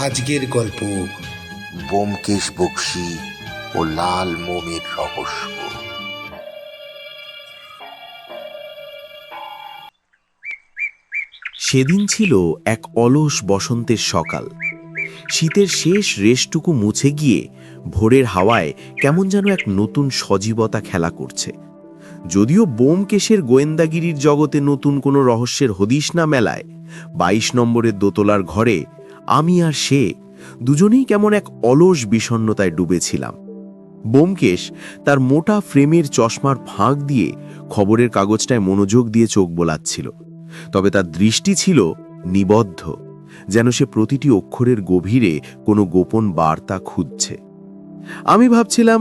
আজকের গল্প ব্যোমকেশ বক্সী ও লাল মোমের রহস্য। সেদিন ছিল এক অলস বসন্তের সকাল। শীতের শেষ রেশটুকু মুছে গিয়ে ভোরের হাওয়ায় কেমন যেন এক নতুন সজীবতা খেলা করছে। যদিও ব্যোমকেশের গোয়েন্দাগিরির জগতে নতুন কোনো রহস্যের হদিশ না মেলায়, ২২ নম্বরের দোতলার ঘরে আমি আর সে দুজনেই কেমন এক অলস বিষণ্ণতায় ডুবেছিলাম। ব্যোমকেশ তার মোটা ফ্রেমের চশমার ফাঁক দিয়ে খবরের কাগজটায় মনোযোগ দিয়ে চোখ বোলাচ্ছিল, তবে তার দৃষ্টি ছিল নিবদ্ধ, যেন সে প্রতিটি অক্ষরের গভীরে কোনো গোপন বার্তা খুঁজছে। আমি ভাবছিলাম,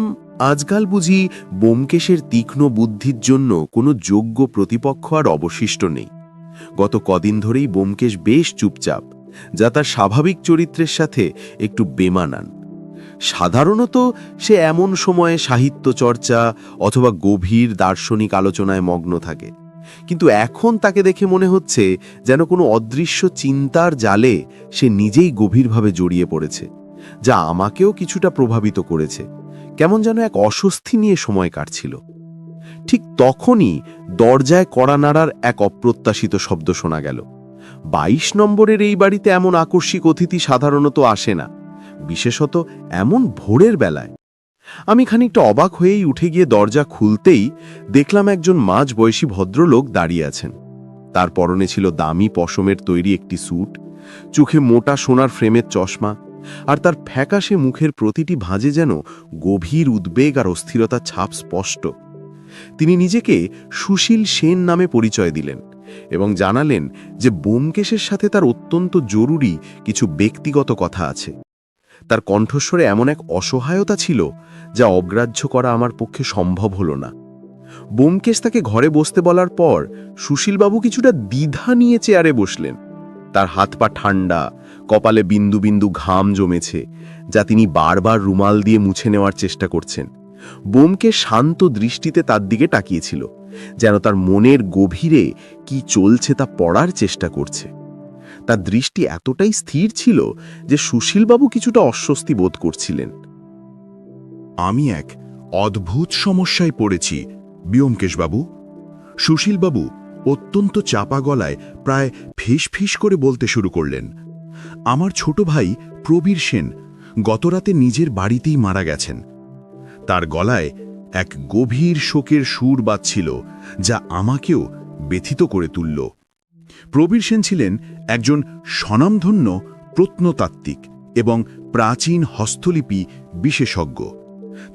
আজকাল বুঝি ব্যোমকেশের তীক্ষ্ণ বুদ্ধির জন্য কোনো যোগ্য প্রতিপক্ষ আর অবশিষ্ট নেই। গত কদিন ধরেই ব্যোমকেশ বেশ চুপচাপ, যা তার স্বাভাবিক চরিত্রের সাথে একটু বেমানান। সাধারণত সে এমন সময়ে সাহিত্য চর্চা অথবা গভীর দার্শনিক আলোচনায় মগ্ন থাকে, কিন্তু এখন তাকে দেখে মনে হচ্ছে যেন কোনো অদৃশ্য চিন্তার জালে সে নিজেই গভীরভাবে জড়িয়ে পড়েছে, যা আমাকেও কিছুটা প্রভাবিত করেছে। কেমন যেন এক অস্বস্তি নিয়ে সময় কাটছিল। ঠিক তখনই দরজায় কড়া নাড়ার এক অপ্রত্যাশিত শব্দ শোনা গেল। ২২ নম্বরের এই বাড়িতে এমন আকস্মিক অতিথি সাধারণত আসে না, বিশেষত এমন ভোরের বেলায়। আমি খানিকটা অবাক হয়েই উঠে গিয়ে দরজা খুলতেই দেখলাম একজন মাঝবয়সী ভদ্রলোক দাঁড়িয়ে আছেন। তার পরনে ছিল দামি পশমের তৈরি একটি স্যুট, চোখে মোটা সোনার ফ্রেমের চশমা, আর তার ফ্যাকাশে মুখের প্রতিটি ভাঁজে যেন গভীর উদ্বেগ আর অস্থিরতার ছাপ স্পষ্ট। তিনি নিজেকে সুশীল সেন নামে পরিচয় দিলেন এবং জানালেন যে ব্যোমকেশের সাথে তার অত্যন্ত জরুরি কিছু ব্যক্তিগত কথা আছে। তার কণ্ঠস্বরে এমন এক অসহায়তা ছিল যা অগ্রাহ্য করা আমার পক্ষে সম্ভব হলো না। ব্যোমকেশ তাকে ঘরে বসতে বলার পর সুশীলবাবু কিছুটা দ্বিধা নিয়ে চেয়ারে বসলেন। তার হাত পা ঠান্ডা, কপালে বিন্দু বিন্দু ঘাম জমেছে, যা তিনি বারবার রুমাল দিয়ে মুছে নেওয়ার চেষ্টা করছেন। ব্যোমকেশ শান্ত দৃষ্টিতে তার দিকে তাকিয়েছিল, যেন তার মনের গভীরে কি চলছে তা পড়ার চেষ্টা করছে। তার দৃষ্টি এতটাই স্থির ছিল যে সুশীলবাবু কিছুটা অস্বস্তি বোধ করছিলেন। আমি এক অদ্ভুত সমস্যায় পড়েছি ব্যোমকেশবাবু। সুশীলবাবু অত্যন্ত চাপা গলায় প্রায় ফিস করে বলতে শুরু করলেন। আমার ছোট ভাই প্রবীর সেন গতরাতে নিজের বাড়িতেই মারা গেছেন। তার গলায় এক গভীর শোকের সুর বাজছিল, যা আমাকেও ব্যথিত করে তুলল। প্রবীর সেন ছিলেন একজন স্বনামধন্য প্রত্নতাত্ত্বিক এবং প্রাচীন হস্তলিপি বিশেষজ্ঞ।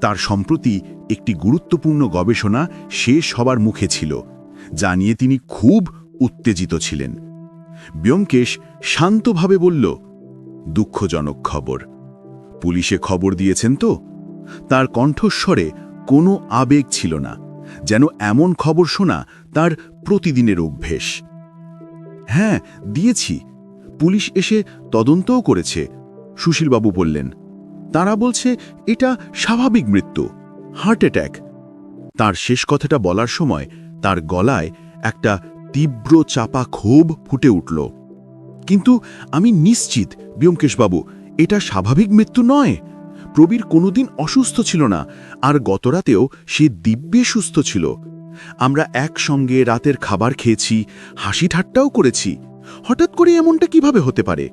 তার সম্প্রতি একটি গুরুত্বপূর্ণ গবেষণা শেষ হবার মুখে ছিল, যা নিয়ে তিনি খুব উত্তেজিত ছিলেন। ব্যোমকেশ শান্তভাবে বলল, দুঃখজনক খবর। পুলিশে খবর দিয়েছেন তো? তার কণ্ঠস্বরে কোনো আবেগ ছিল না, যেন এমন খবর শোনা তার প্রতিদিনের অভ্যেস। হ্যাঁ, দিয়েছি। পুলিশ এসে তদন্তও করেছে, সুশীলবাবু বললেন। তারা বলছে এটা স্বাভাবিক মৃত্যু, হার্ট অ্যাট্যাক। তার শেষ কথাটা বলার সময় তার গলায় একটা তীব্র চাপা ক্ষোভ ফুটে উঠল। কিন্তু আমি নিশ্চিত ব্যোমকেশবাবু, এটা স্বাভাবিক মৃত্যু নয়। প্রবীর কোনোদিন অসুস্থ ছিল না, আর গতরাতেও সে দিব্যে সুস্থ ছিল। আমরা একসঙ্গে রাতের খাবার খেয়েছি, হাসি ঠাট্টাও করেছি। হঠাৎ করে এমনটা কিভাবে হতে পারে?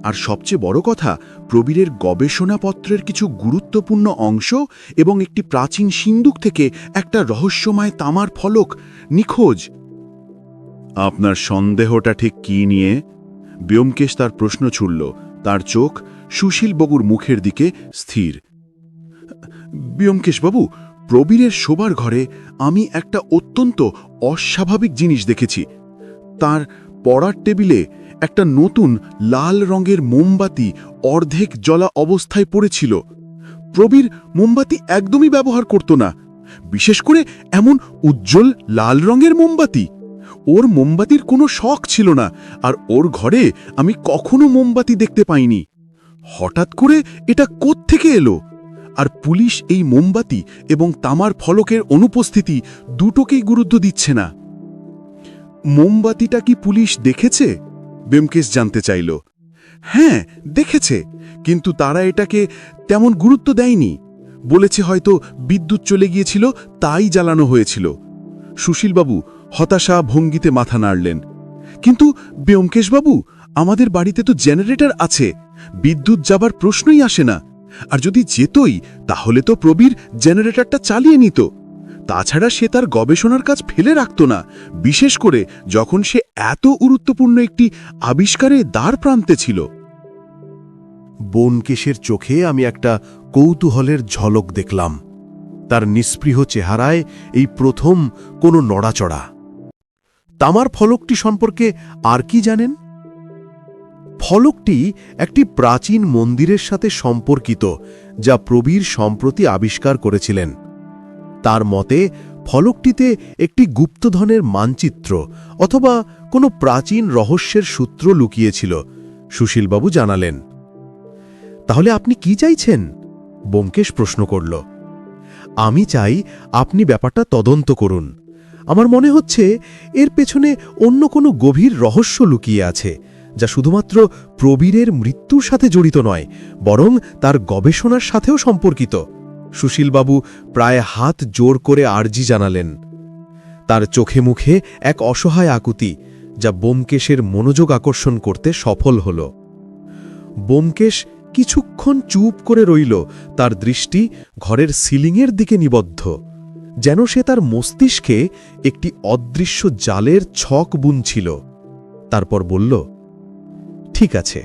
আর সবচেয়ে বড় কথা, প্রবীরের গবেষণাপত্রের কিছু গুরুত্বপূর্ণ অংশ এবং একটি প্রাচীন সিন্দুক থেকে একটা রহস্যময় তামার ফলক নিখোঁজ। আপনার সন্দেহটা ঠিক কি নিয়ে? ব্যোমকেশ তার প্রশ্ন ছুড়ল, তার চোখ সুশীলবাবুর মুখের দিকে স্থির। ব্যোমকেশবাবু, প্রবীরের শোবার ঘরে আমি একটা অত্যন্ত অস্বাভাবিক জিনিস দেখেছি। তার পড়ার টেবিলে একটা নতুন লাল রঙের মোমবাতি অর্ধেক জ্বলা অবস্থায় পড়েছিল। প্রবীর মোমবাতি একদমই ব্যবহার করত না, বিশেষ করে এমন উজ্জ্বল লাল রঙের মোমবাতি। ওর মোমবাতির কোনো শখ ছিল না, আর ওর ঘরে আমি কখনো মোমবাতি দেখতে পাইনি। হঠাৎ করে এটা কোত্থেকে এলো? আর পুলিশ এই মোমবাতি এবং তামার ফলকের অনুপস্থিতি দুটোকেই গুরুত্ব দিচ্ছে না। মোমবাতিটা কি পুলিশ দেখেছে? ব্যোমকেশ জানতে চাইল। হ্যাঁ, দেখেছে, কিন্তু তারা এটাকে তেমন গুরুত্ব দেয়নি। বলেছে হয়তো বিদ্যুৎ চলে গিয়েছিল, তাই জ্বালানো হয়েছিল। সুশীলবাবু হতাশা ভঙ্গিতে মাথা নাড়লেন। কিন্তু ব্যোমকেশবাবু, আমাদের বাড়িতে তো জেনারেটর আছে, বিদ্যুৎ যাবার প্রশ্নই আসে না। আর যদি যেতই, তাহলে তো প্রবীর জেনারেটরটা চালিয়ে নিত। তাছাড়া সে তার গবেষণার কাজ ফেলে রাখত না, বিশেষ করে যখন সে এত গুরুত্বপূর্ণ একটি আবিষ্কারে দ্বার প্রান্তে ছিল। ব্যোমকেশের চোখে আমি একটা কৌতূহলের ঝলক দেখলাম। তার নিস্পৃহ চেহারায় এই প্রথম কোনো নড়াচড়া। তামার ফলকটি সম্পর্কে আর কি জানেন? ফলকটি একটি প্রাচীন মন্দিরের সাথে সম্পর্কিত, যা প্রবীর সম্প্রতি আবিষ্কার করেছিলেন। তার মতে ফলকটিতে একটি গুপ্তধনের মানচিত্র অথবা কোনো প্রাচীন রহস্যের সূত্র লুকিয়েছিল, সুশীলবাবু জানালেন। তাহলে আপনি কি চাইছেন? ব্যোমকেশ প্রশ্ন করল। আমি চাই আপনি ব্যাপারটা তদন্ত করুন। আমার মনে হচ্ছে এর পেছনে অন্য কোনো গভীর রহস্য লুকিয়ে আছে, যা শুধুমাত্র প্রবীরের মৃত্যুর সাথে জড়িত নয়, বরং তার গবেষণার সাথেও সম্পর্কিত। সুশীলবাবু প্রায় হাত জোর করে আর্জি জানালেন। তার চোখে মুখে এক অসহায় আকুতি, যা ব্যোমকেশের মনোযোগ আকর্ষণ করতে সফল হল। ব্যোমকেশ কিছুক্ষণ চুপ করে রইল, তার দৃষ্টি ঘরের সিলিংয়ের দিকে নিবদ্ধ, যেন সে তার মস্তিষ্কে একটি অদৃশ্য জালের ছক বুনছিল। তারপর বলল, ঠিক আছে,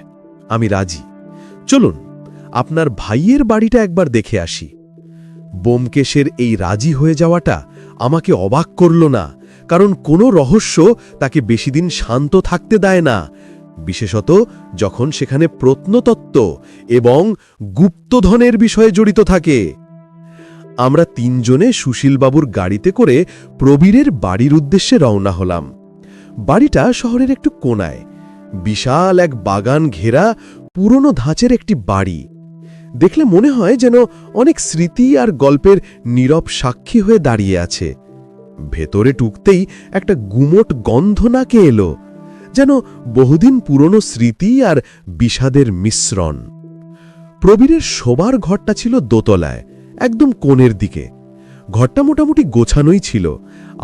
আমি রাজি। চলুন আপনার ভাইয়ের বাড়িটা একবার দেখে আসি। ব্যোমকেশের এই রাজি হয়ে যাওয়াটা আমাকে অবাক করল না, কারণ কোনো রহস্য তাকে বেশিদিন শান্ত থাকতে দেয় না, বিশেষত যখন সেখানে প্রত্নতত্ত্ব এবং গুপ্তধনের বিষয়ে জড়িত থাকে। আমরা তিনজনে সুশীলবাবুর গাড়িতে করে প্রবীরের বাড়ির উদ্দেশ্যে রওনা হলাম। বাড়িটা শহরের একটু কোণায়, বিশাল এক বাগান ঘেরা পুরনো ধাঁচের একটি বাড়ি। দেখলে মনে হয় যেন অনেক স্মৃতি আর গল্পের নীরব সাক্ষী হয়ে দাঁড়িয়ে আছে। ভেতরে ঢুকতেই একটা গুমোট গন্ধ নাকে এলো, যেন বহুদিন পুরনো স্মৃতি আর বিষাদের মিশ্রণ। প্রবীরের শোবার ঘরটা ছিল দোতলায়, একদম কোণের দিকে। ঘরটা মোটামুটি গোছানোই ছিল,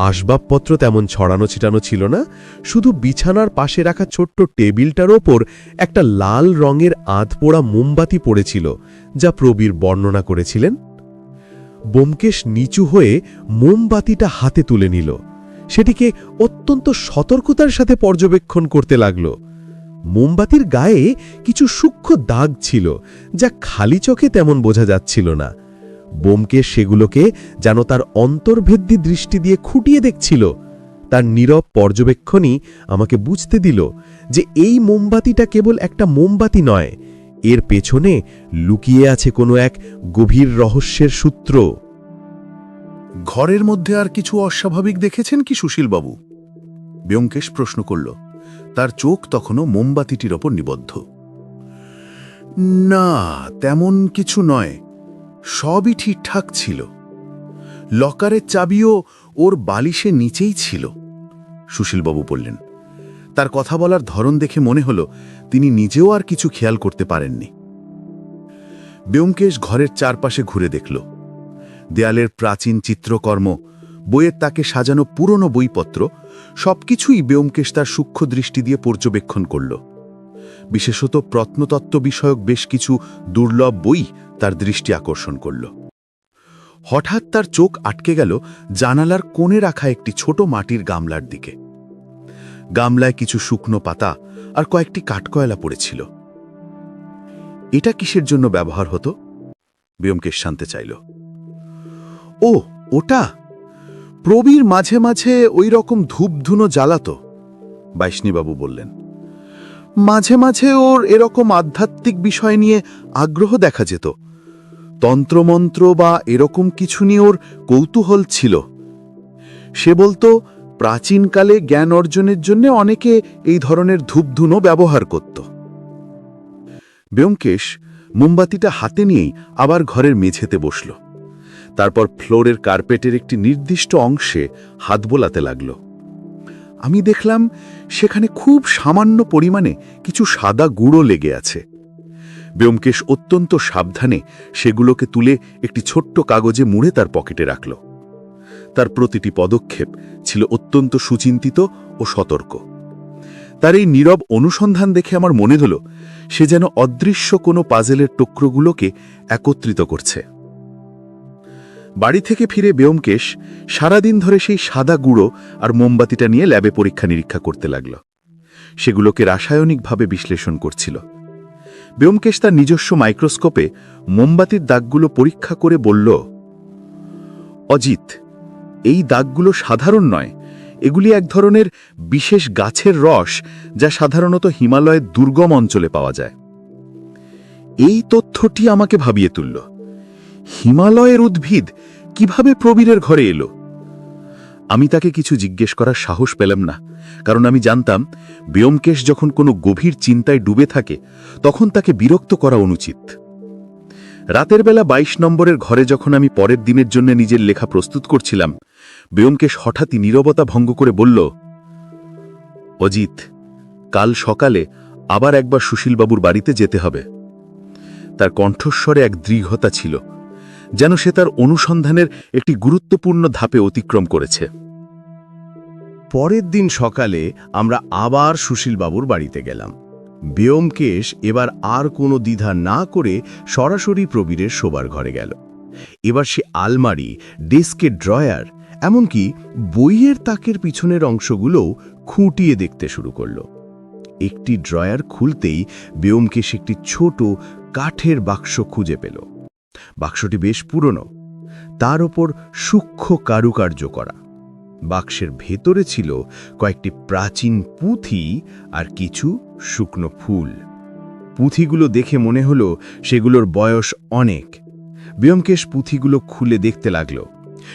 আসবাবপত্র তেমন ছড়ানো ছিটানো ছিল না, শুধু বিছানার পাশে রাখা ছোট্ট টেবিলটার ওপর একটা লাল রঙের আধপোড়া মোমবাতি পড়েছিল, যা প্রবীর বর্ণনা করেছিলেন। ব্যোমকেশ নিচু হয়ে মোমবাতিটা হাতে তুলে নিল, সেটিকে অত্যন্ত সতর্কতার সাথে পর্যবেক্ষণ করতে লাগল। মোমবাতির গায়ে কিছু সূক্ষ্ম দাগ ছিল, যা খালি চোখে তেমন বোঝা যাচ্ছিল না। ব্যোমকেশ সেগুলোকে যেন তার অন্তর্ভেদ্যি দৃষ্টি দিয়ে খুঁটিয়ে দেখছিল। তার নীরব পর্যবেক্ষণই আমাকে বুঝতে দিল যে এই মোমবাতিটা কেবল একটা মোমবাতি নয়, এর পেছনে লুকিয়ে আছে কোনো এক গভীর রহস্যের সূত্র। ঘরের মধ্যে আর কিছু অস্বাভাবিক দেখেছেন কি সুশীলবাবু? ব্যোমকেশ প্রশ্ন করল। তার চোখ তখনও মোমবাতিটির ওপর নিবদ্ধ। না, তেমন কিছু নয়, সবই ঠিকঠাক ছিল। লকারের চাবিও ওর বালিশের নিচেই ছিল, সুশীলবাবু বললেন। তার কথা বলার ধরন দেখে মনে হলো তিনি নিজেও আর কিছু খেয়াল করতে পারেননি। ব্যোমকেশ ঘরের চারপাশে ঘুরে দেখল। দেয়ালের প্রাচীন চিত্রকর্ম, বইয়ের তাকে সাজানো পুরনো বইপত্র, সবকিছুই ব্যোমকেশ তার সূক্ষ্ম দৃষ্টি দিয়ে পর্যবেক্ষণ করল। বিশেষত প্রত্নতত্ত্ব বিষয়ক বেশ কিছু দুর্লভ বই তার দৃষ্টি আকর্ষণ করল। হঠাৎ তার চোখ আটকে গেল জানালার কোণে রাখা একটি ছোট মাটির গামলার দিকে। গামলায় কিছু শুকনো পাতা আর কয়েকটি কাঠকয়লা পড়েছিল। এটা কিসের জন্য ব্যবহার হতো? ব্যোমকেশ জানতে চাইল। ও, ওটা প্রবীর মাঝে মাঝে ওই রকম ধূপধুনো জ্বালাত, বাইষ্ণীবাবু বললেন। মাঝে মাঝে ওর এরকম আধ্যাত্মিক বিষয় নিয়ে আগ্রহ দেখা যেত। তন্ত্রমন্ত্র বা এরকম কিছু নিয়ে ওর কৌতূহল ছিল। সে বলতো প্রাচীনকালে জ্ঞান অর্জনের জন্য অনেকে এই ধরনের ধূপধুনো ব্যবহার করত। ব্যোমকেশ মোমবাতিটা হাতে নিয়েই আবার ঘরের মেঝেতে বসল। তারপর ফ্লোরের কার্পেটের একটি নির্দিষ্ট অংশে হাত বোলাতে লাগল। আমি দেখলাম সেখানে খুব সামান্য পরিমাণে কিছু সাদা গুঁড়ো লেগে আছে। ব্যোমকেশ অত্যন্ত সাবধানে সেগুলোকে তুলে একটি ছোট্ট কাগজে মুড়ে তার পকেটে রাখল। তার প্রতিটি পদক্ষেপ ছিল অত্যন্ত সুচিন্তিত ও সতর্ক। তার এই নীরব অনুসন্ধান দেখে আমার মনে হল সে যেন অদৃশ্য কোনো পাজেলের টুকরোগুলোকে একত্রিত করছে। বাড়ি থেকে ফিরে ব্যোমকেশ সারাদিন ধরে সেই সাদা গুঁড়ো আর মোমবাতিটা নিয়ে ল্যাবে পরীক্ষা নিরীক্ষা করতে লাগল। সেগুলোকে রাসায়নিকভাবে বিশ্লেষণ করছিল। ব্যোমকেশ তার নিজস্ব মাইক্রোস্কোপে মোমবাতির দাগগুলো পরীক্ষা করে বলল, অজিত, এই দাগগুলো সাধারণ নয়, এগুলি এক ধরনের বিশেষ গাছের রস যা সাধারণত হিমালয়ের দুর্গম অঞ্চলে পাওয়া যায়। এই তথ্যটি আমাকে ভাবিয়ে তুলল। হিমালয়ের উদ্ভিদ কিভাবে প্রবীরের ঘরে এলো? আমি তাকে কিছু জিজ্ঞেস করার সাহস পেলাম না, কারণ আমি জানতাম ব্যোমকেশ যখন কোনো গভীর চিন্তায় ডুবে থাকে তখন তাকে বিরক্ত করা অনুচিত। রাতের বেলা ২২ নম্বরের ঘরে যখন আমি পরের দিনের জন্য নিজের লেখা প্রস্তুত করছিলাম, ব্যোমকেশ হঠাৎই নীরবতা ভঙ্গ করে বলল, অজিত, কাল সকালে আবার একবার সুশীলবাবুর বাড়িতে যেতে হবে। তার কণ্ঠস্বরে এক দৃঢ়তা ছিল, যেন সে তার অনুসন্ধানের একটি গুরুত্বপূর্ণ ধাপে অতিক্রম করেছে। পরের দিন সকালে আমরা আবার সুশীলবাবুর বাড়িতে গেলাম। ব্যোমকেশ এবার আর কোনো দ্বিধা না করে সরাসরি প্রবীরের শোবার ঘরে গেল। এবার সে আলমারি, ডেস্কের ড্রয়ার, এমনকি বইয়ের তাকের পিছনের অংশগুলোও খুঁটিয়ে দেখতে শুরু করল। একটি ড্রয়ার খুলতেই ব্যোমকেশ একটি ছোট কাঠের বাক্স খুঁজে পেল। বাক্সটি বেশ পুরনো, তার ওপর সূক্ষ্ম কারুকার্য করা। বাক্সের ভেতরে ছিল কয়েকটি প্রাচীন পুঁথি আর কিছু শুকনো ফুল। পুঁথিগুলো দেখে মনে হলো সেগুলোর বয়স অনেক। ব্যোমকেশ পুঁথিগুলো খুলে দেখতে লাগল।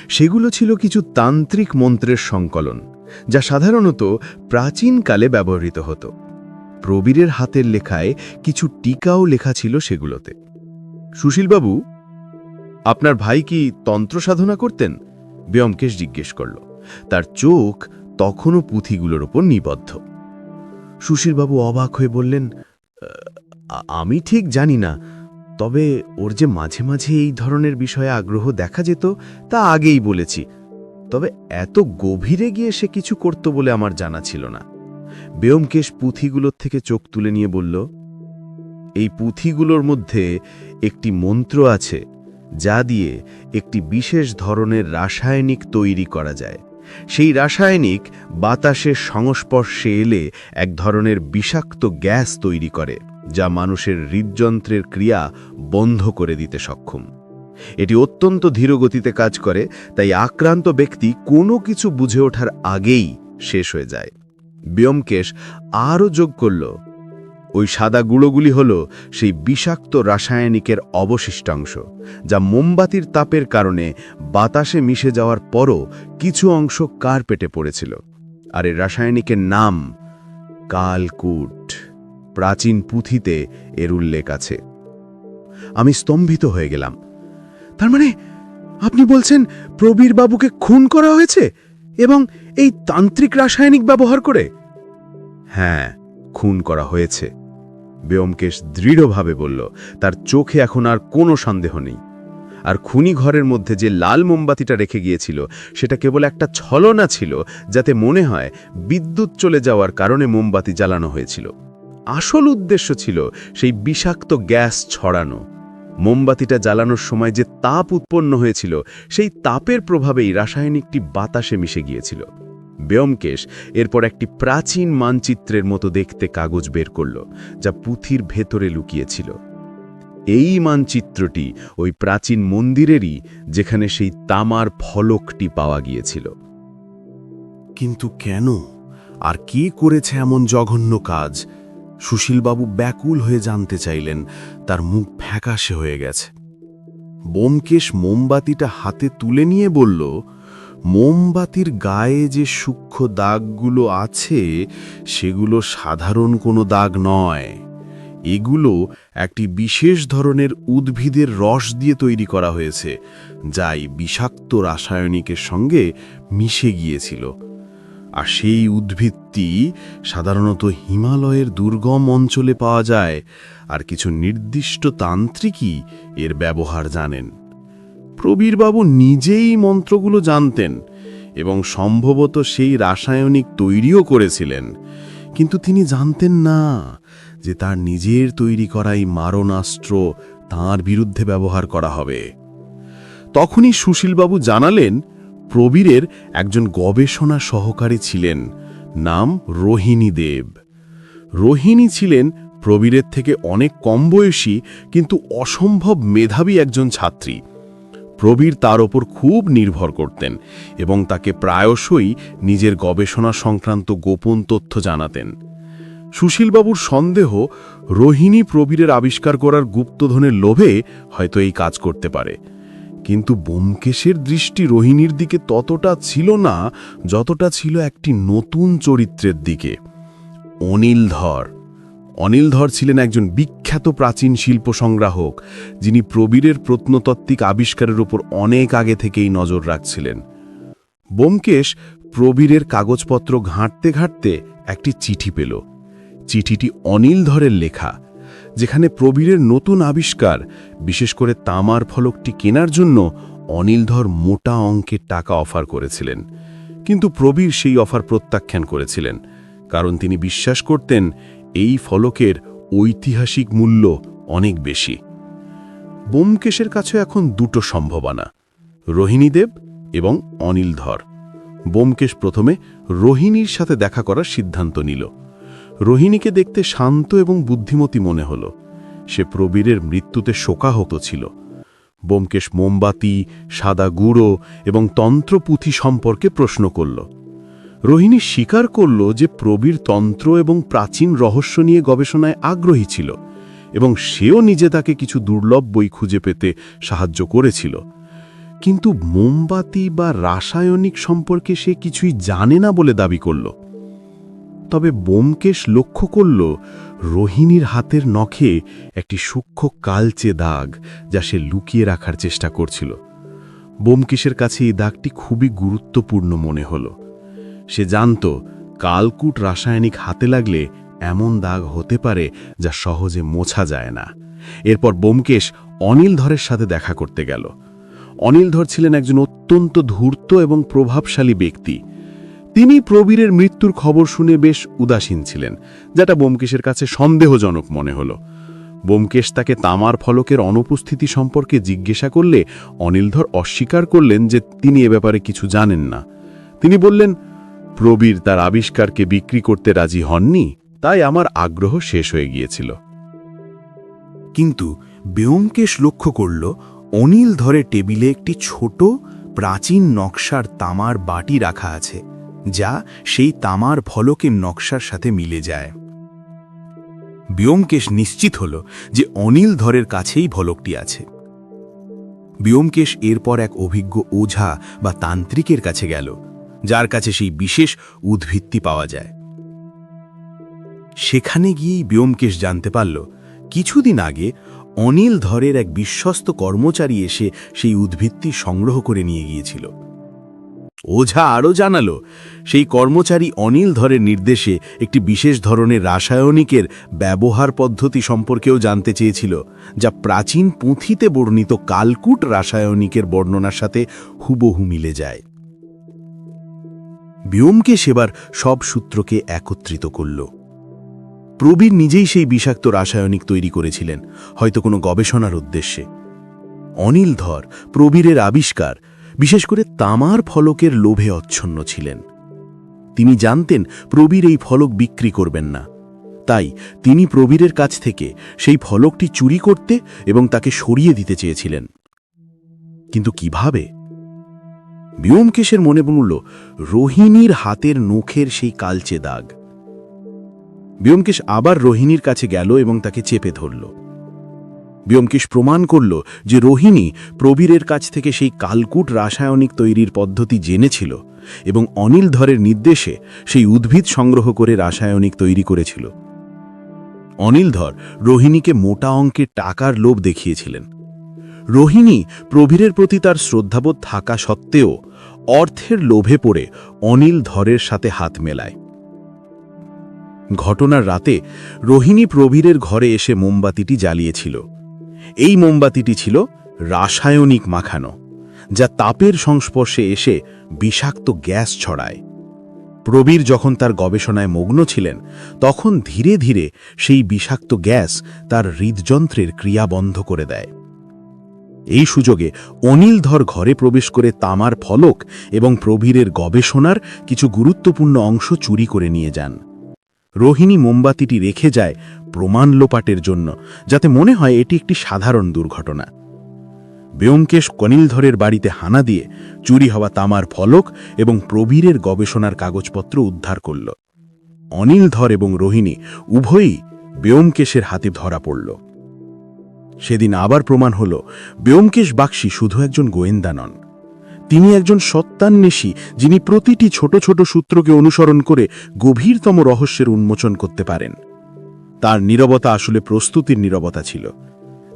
সেগুলো ছিল কিছু তান্ত্রিক মন্ত্রের সংকলন, যা সাধারণত প্রাচীনকালে ব্যবহৃত হতো। প্রবীরের হাতের লেখায় কিছু টিকাও লেখা ছিল সেগুলোতে। সুশীলবাবু, আপনার ভাই কি তন্ত্র সাধনা করতেন? ব্যোমকেশ জিজ্ঞেস করল। তার চোখ তখনও পুঁথিগুলোর ওপর নিবদ্ধ। সুশীলবাবু অবাক হয়ে বললেন, আমি ঠিক জানি না, তবে ওর যে মাঝে মাঝে এই ধরনের বিষয়ে আগ্রহ দেখা যেত তা আগেই বলেছি। তবে এত গভীরে গিয়ে সে কিছু করত বলে আমার জানা ছিল না। ব্যোমকেশ পুঁথিগুলোর থেকে চোখ তুলে নিয়ে বলল, এই পুঁথিগুলোর মধ্যে একটি মন্ত্র আছে যা দিয়ে একটি বিশেষ ধরনের রাসায়নিক তৈরি করা যায়। সেই রাসায়নিক বাতাসের সংস্পর্শে এলে এক ধরনের বিষাক্ত গ্যাস তৈরি করে, যা মানুষের হৃদযন্ত্রের ক্রিয়া বন্ধ করে দিতে সক্ষম। এটি অত্যন্ত ধীরগতিতে কাজ করে, তাই আক্রান্ত ব্যক্তি কোনো কিছু বুঝে ওঠার আগেই শেষ হয়ে যায়। ব্যোমকেশ আরও যোগ করল, ওই সাদা গুঁড়োগুলি হল সেই বিষাক্ত রাসায়নিকের অবশিষ্টাংশ, যা মোমবাতির তাপের কারণে বাতাসে মিশে যাওয়ার পরও কিছু অংশ কার্পেটে পড়েছিল। আর এই রাসায়নিকের নাম কালকুট। প্রাচীন পুঁথিতে এর উল্লেখ আছে। আমি স্তম্ভিত হয়ে গেলাম। তার মানে আপনি বলছেন প্রবীর বাবুকে খুন করা হয়েছে এবং এই তান্ত্রিক রাসায়নিক ব্যবহার করে? হ্যাঁ, খুন করা হয়েছে, ব্যোমকেশ দৃঢ়ভাবে বলল। তার চোখে এখন আর কোনো সন্দেহ নেই। আর খুনি ঘরের মধ্যে যে লাল মোমবাতিটা রেখে গিয়েছিল সেটা কেবল একটা ছলনা ছিল, যাতে মনে হয় বিদ্যুৎ চলে যাওয়ার কারণে মোমবাতি জ্বালানো হয়েছিল। আসল উদ্দেশ্য ছিল সেই বিষাক্ত গ্যাস ছড়ানো। মোমবাতিটা জ্বালানোর সময় যে তাপ উৎপন্ন হয়েছিল, সেই তাপের প্রভাবেই রাসায়নিকটি বাতাসে মিশে গিয়েছিল। ব্যোমকেশ এরপর একটি প্রাচীন মানচিত্রের মতো দেখতে কাগজ বের করল, যা পুঁথির ভেতরে লুকিয়েছিল। এই মানচিত্রটি ওই প্রাচীন মন্দিরেরই, যেখানে সেই তামার ফলকটি পাওয়া গিয়েছিল। কিন্তু কেন আর কে করেছে এমন জঘন্য কাজ? সুশীলবাবু ব্যাকুল হয়ে জানতে চাইলেন। তার মুখ ফ্যাকাশে হয়ে গেছে। ব্যোমকেশ মোমবাতিটা হাতে তুলে নিয়ে বলল, মোমবাতির গায়ে যে সূক্ষ্ম দাগগুলো আছে সেগুলো সাধারণ কোনো দাগ নয়। এগুলো একটি বিশেষ ধরনের উদ্ভিদের রস দিয়ে তৈরি করা হয়েছে, যা এই বিষাক্ত রাসায়নিকের সঙ্গে মিশে গিয়েছিল। আর সেই উদ্ভিদটি সাধারণত হিমালয়ের দুর্গম অঞ্চলে পাওয়া যায়, আর কিছু নির্দিষ্ট তান্ত্রিকই এর ব্যবহার জানেন। প্রবীরবাবু নিজেই মন্ত্রগুলো জানতেন এবং সম্ভবত সেই রাসায়নিক তৈরিও করেছিলেন, কিন্তু তিনি জানতেন না যে তার নিজের তৈরি করা এই মারণাস্ত্র তাঁর বিরুদ্ধে ব্যবহার করা হবে। তখনই সুশীলবাবু জানালেন, প্রবীরের একজন গবেষণা সহকারী ছিলেন, নাম রোহিণী দেব। রোহিণী ছিলেন প্রবীরের থেকে অনেক কম বয়সী কিন্তু অসম্ভব মেধাবী একজন ছাত্রী। প্রবীর তার ওপর খুব নির্ভর করতেন এবং তাকে প্রায়শই নিজের গবেষণা সংক্রান্ত গোপন তথ্য জানাতেন। সুশীলবাবুর সন্দেহ, রোহিণী প্রবীরের আবিষ্কার করার গুপ্তধনের লোভে হয়তো এই কাজ করতে পারে, কিন্তু ব্যোমকেশের দৃষ্টি রোহিণীর দিকে ততটা ছিল না যতটা ছিল একটি নতুন চরিত্রের দিকে, অনিলধর। অনিলধর ছিলেন একজন বিখ্যাত প্রাচীন শিল্প সংগ্রাহক, যিনি প্রবীরের প্রত্নতাত্ত্বিক আবিষ্কারের উপর অনেক আগে থেকেই নজর রাখছিলেন। ব্যোমকেশ প্রবীরের কাগজপত্র ঘাঁটতে ঘাঁটতে একটি চিঠি পেল। চিঠিটি অনিলধরের লেখা, যেখানে প্রবীরের নতুন আবিষ্কার, বিশেষ করে তামার ফলকটি কেনার জন্য অনিলধর মোটা অঙ্কের টাকা অফার করেছিলেন। কিন্তু প্রবীর সেই অফার প্রত্যাখ্যান করেছিলেন, কারণ তিনি বিশ্বাস করতেন এই ফলকের ঐতিহাসিক মূল্য অনেক বেশি। ব্যোমকেশের কাছে এখন দুটো সম্ভাবনা, রোহিণীদেব এবং অনিলধর। ব্যোমকেশ প্রথমে রোহিণীর সাথে দেখা করার সিদ্ধান্ত নিল। রোহিণীকে দেখতে শান্ত এবং বুদ্ধিমতী মনে হল। সে প্রবীরের মৃত্যুতে শোকাহত ছিল। ব্যোমকেশ মোমবাতি, সাদা গুঁড়ো এবং তন্ত্রপুঁথি সম্পর্কে প্রশ্ন করল। রোহিণী স্বীকার করল যে প্রবীর তন্ত্র এবং প্রাচীন রহস্য নিয়ে গবেষণায় আগ্রহী ছিল এবং সেও নিজে তাকে কিছু দুর্লভ বই খুঁজে পেতে সাহায্য করেছিল। কিন্তু মোমবাতি বা রাসায়নিক সম্পর্কে সে কিছুই জানে না বলে দাবি করল। তবে ব্যোমকেশ লক্ষ্য করল রোহিণীর হাতের নখে একটি সূক্ষ্ম কালচে দাগ, যা সে লুকিয়ে রাখার চেষ্টা করছিল। ব্যোমকেশের কাছে এই দাগটি খুবই গুরুত্বপূর্ণ মনে হল। সে জানত কালকুট রাসায়নিক হাতে লাগলে এমন দাগ হতে পারে যা সহজে মোছা যায় না। এরপর ব্যোমকেশ অনিলধরের সাথে দেখা করতে গেল। অনিলধর ছিলেন একজন অত্যন্ত ধূর্ত এবং প্রভাবশালী ব্যক্তি। তিনি প্রবীরের মৃত্যুর খবর শুনে বেশ উদাসীন ছিলেন, যেটা ব্যোমকেশের কাছে সন্দেহজনক মনে হল। ব্যোমকেশ তাকে তামার ফলকের অনুপস্থিতি সম্পর্কে জিজ্ঞাসা করলে অনিলধর অস্বীকার করলেন যে তিনি এ ব্যাপারে কিছু জানেন না। তিনি বললেন, প্রবীর তার আবিষ্কারকে বিক্রি করতে রাজি হননি, তাই আমার আগ্রহ শেষ হয়ে গিয়েছিল। কিন্তু ব্যোমকেশ লক্ষ্য করল অনিলধরের টেবিলে একটি ছোট প্রাচীন নকশার তামার বাটি রাখা আছে, যা সেই তামার ফলকের নকশার সাথে মিলে যায়। ব্যোমকেশ নিশ্চিত হল যে অনিলধরের কাছেই ফলকটি আছে। ব্যোমকেশ এরপর এক অভিজ্ঞ ওঝা বা তান্ত্রিকের কাছে গেল, যার কাছে সেই বিশেষ উদ্ভিদটি পাওয়া যায়। সেখানে গিয়েই ব্যোমকেশ জানতে পারল কিছুদিন আগে অনিলধরের এক বিশ্বস্ত কর্মচারী এসে সেই উদ্ভিদটি সংগ্রহ করে নিয়ে গিয়েছিল। ওঝা আরও জানালো, সেই কর্মচারী অনিলধরের নির্দেশে একটি বিশেষ ধরনের রাসায়নিকের ব্যবহার পদ্ধতি সম্পর্কেও জানতে চেয়েছিল, যা প্রাচীন পুঁথিতে বর্ণিত কালকুট রাসায়নিকের বর্ণনার সাথে হুবহু মিলে যায়। ব্যোমকেশ এবার সব সূত্রকে একত্রিত করল। প্রবীর নিজেই সেই বিষাক্ত রাসায়নিক তৈরি করেছিলেন, হয়তো কোনো গবেষণার উদ্দেশ্যে। অনিলধর প্রবীরের আবিষ্কার, বিশেষ করে তামার ফলকের লোভে অচ্ছন্ন ছিলেন। তিনি জানতেন প্রবীর এই ফলক বিক্রি করবেন না, তাই তিনি প্রবীরের কাছ থেকে সেই ফলকটি চুরি করতে এবং তাকে সরিয়ে দিতে চেয়েছিলেন। কিন্তু কিভাবে? ব্যোমকেশের মনে পড়ল রোহিণীর হাতের নখের সেই কালচে দাগ। ব্যোমকেশ আবার রোহিণীর কাছে গেল এবং তাকে চেপে ধরল। ব্যোমকেশ প্রমাণ করল যে রোহিণী প্রবীরের কাছ থেকে সেই কালকুট রাসায়নিক তৈরির পদ্ধতি জেনেছিল এবং অনিলধরের নির্দেশে সেই উদ্ভিদ সংগ্রহ করে রাসায়নিক তৈরি করেছিল। অনিলধর রোহিণীকে মোটা অঙ্কের টাকার লোভ দেখিয়েছিলেন। রোহিণী প্রবীরের প্রতি তার শ্রদ্ধাবোধ থাকা সত্ত্বেও অর্থের লোভে পড়ে অনিল ধরের সাথে হাত মেলায়। ঘটনার রাতে রোহিণী প্রবীরের ঘরে এসে মোমবাতিটি জ্বালিয়েছিল। এই মোমবাতিটি ছিল রাসায়নিক মাখানো, যা তাপের সংস্পর্শে এসে বিষাক্ত গ্যাস ছড়ায়। প্রবীর যখন তার গবেষণায় মগ্ন ছিলেন, তখন ধীরে ধীরে সেই বিষাক্ত গ্যাস তার হৃদযন্ত্রের ক্রিয়া বন্ধ করে দেয়। এই সুযোগে অনিল ধর ঘরে প্রবেশ করে তামার ফলক এবং প্রবীরের গবেষণার কিছু গুরুত্বপূর্ণ অংশ চুরি করে নিয়ে যান। রোহিণী মোমবাতিটি রেখে যায় প্রমাণ লোপাটের জন্য, যাতে মনে হয় এটি একটি সাধারণ দুর্ঘটনা। ব্যোমকেশ কনিলধরের বাড়িতে হানা দিয়ে চুরি হওয়া তামার ফলক এবং প্রবীরের গবেষণার কাগজপত্র উদ্ধার করল। অনিলধর এবং রোহিণী উভয়ই ব্যোমকেশের হাতে ধরা পড়ল। সেদিন আবার প্রমাণ হল ব্যোমকেশ বাগচি শুধু একজন গোয়েন্দা নন, তিনি একজন সত্যান্বেষী, যিনি প্রতিটি ছোট ছোট সূত্রকে অনুসরণ করে গভীরতম রহস্যের উন্মোচন করতে পারেন। তার নীরবতা আসলে প্রস্তুতির নীরবতা ছিল,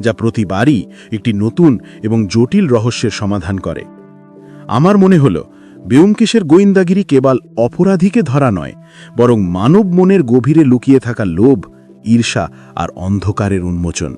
যা প্রতিবারই একটি নতুন এবং জটিল রহস্যের সমাধান করে। আমার মনে হল ব্যোমকেশের গোয়েন্দাগিরি কেবল অপরাধীকে ধরা নয়, বরং মানব মনের গভীরে লুকিয়ে থাকা লোভ, ঈর্ষা আর অন্ধকারের উন্মোচন।